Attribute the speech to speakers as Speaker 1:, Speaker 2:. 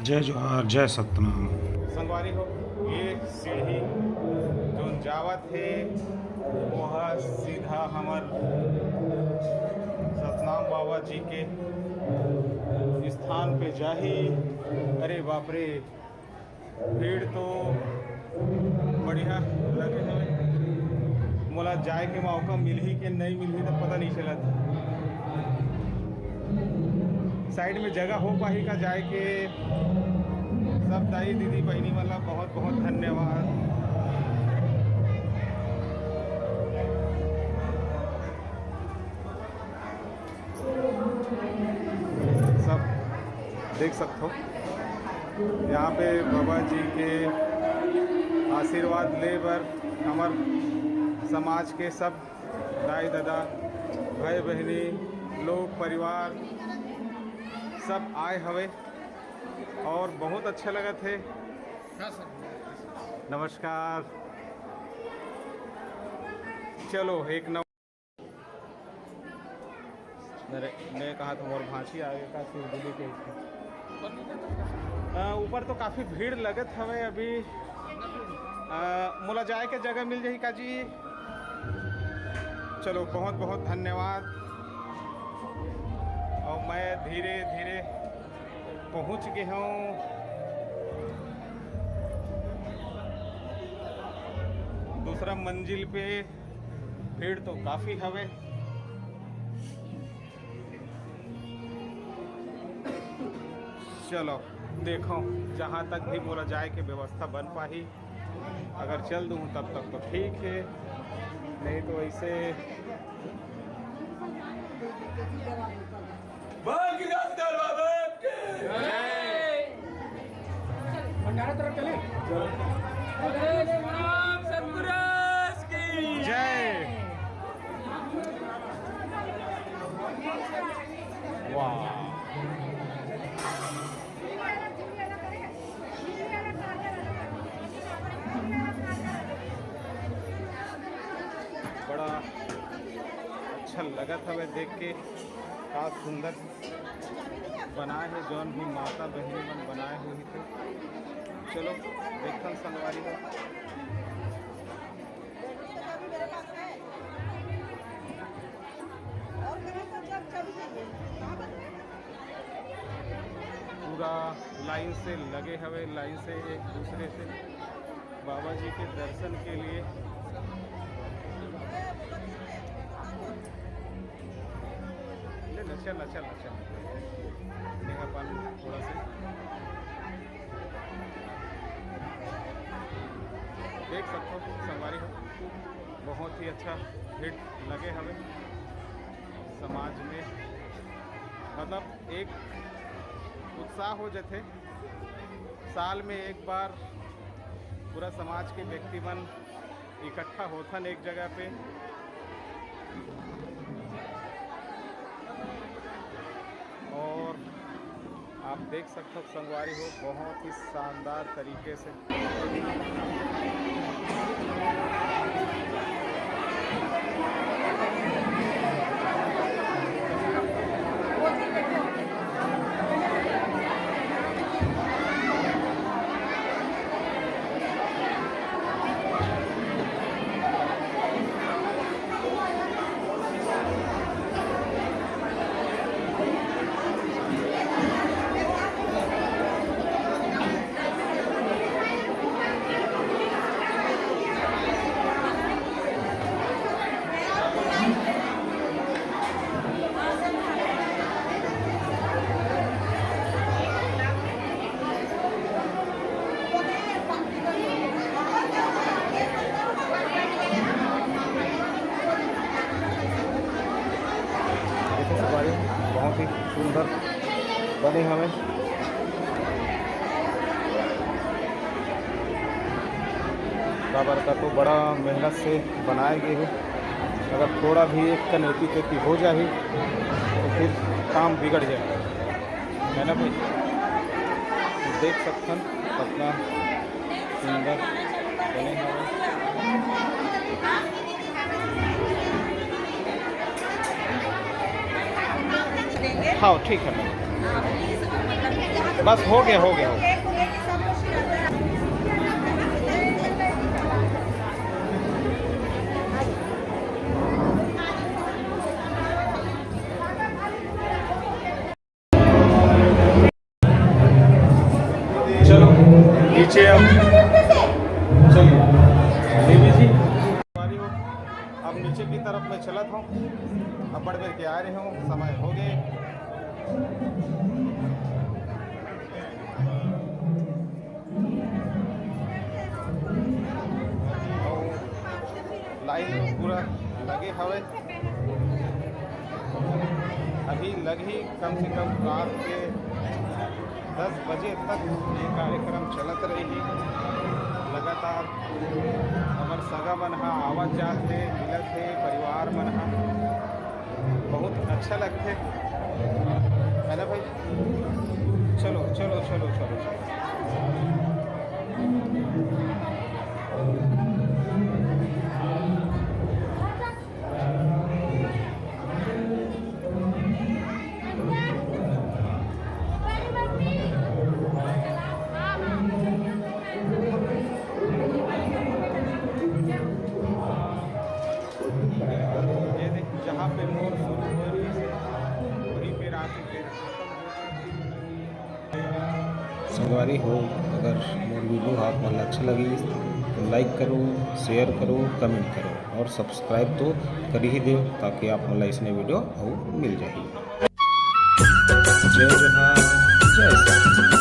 Speaker 1: जय जोहार जय सतनाम।
Speaker 2: संगवारी हो, ये सीढ़ी जो जावत है वह सीधा हमर सतनाम बाबा जी के स्थान पे जाही। अरे बाप रे, भीड़ तो बढ़िया लगे है। मोला जाए के मौका मिलही कि नहीं मिलही तो पता नहीं चलत। साइड में जगह हो पाही का जाए के। सब दाई दीदी बहनी वाला बहुत बहुत धन्यवाद। सब देख सकते हो यहाँ पे बाबा जी के आशीर्वाद ले बर हमार समाज के सब दाई दादा भाई बहनी लोग परिवार सब आए हवे और बहुत अच्छा लगा थे। नमस्कार। चलो एक मैं कहा तो मोर भांसी आगे का सिर दिल्ली के ऊपर तो काफ़ी भीड़ लगत हवे। अभी मोला जाए के जगह मिल जाही का जी। चलो बहुत बहुत धन्यवाद। और मैं धीरे धीरे पहुंच गया हूँ। दूसरा मंजिल पे। भीड़ तो काफ़ी हवे। चलो देखो जहाँ तक भी मोला जाए के व्यवस्था बन पाही। अगर चल दूँ तब तक तो ठीक है, नहीं तो ऐसे जय। वाह, बड़ा अच्छा लगा था वह देख के। काफ़ी सुंदर बनाए है जौन भी माता बहनी मन बनाए हुई थे। चलो देखन संगवारी हो। पूरा लाइन से लगे हवे, लाइन से एक दूसरे से बाबा जी के दर्शन के लिए। चल चल चल अपन थोड़ा सा देख सकते हो संगवारी हो। बहुत ही अच्छा भीड़ लगे हमें समाज में। मतलब एक उत्साह हो जाते। साल में एक बार पूरा समाज के व्यक्ति मन इकट्ठा होथन एक जगह पे। और आप देख सकते हो संगवारी हो बहुत ही शानदार तरीके से। बहुत ही सुंदर बने हमें। काबर का तो बड़ा मेहनत से बनाए गए हैं। अगर थोड़ा भी एक कनेती तेती हो जाए तो फिर काम बिगड़ जाए, है ना भाई। तो देख सकते हैं अपना सुंदर बने हमें। हाँ ठीक है। बस हो गया हो गया हो गया। चलो नीचे अब चलिए देवी जी अब नीचे की तरफ मैं चलत हूँ। अब बढ़ बढ़ के आ रहे हूँ, समय हो गए। लाइन पूरा लगे हवे, अभी लग ही कम से कम रात के 10 बजे तक ये कार्यक्रम चलत रही लगातार। हमार सगा मन हा आवत जात थे, मिलत थे, परिवार मन हा बहुत अच्छा लगते है ना भाई। चलो चलो चलो चलो चलो जहाँ पे मोर शुरू हो रही है वहीं पे आके फिर
Speaker 1: संगवारी हो, अगर मोर वीडियो आप मन अच्छा लगी तो लाइक करो, शेयर करो, कमेंट करो और सब्सक्राइब तो कर ही दो ताकि आप मन इसने वीडियो और मिल जाए। जय जोहार, जय श्री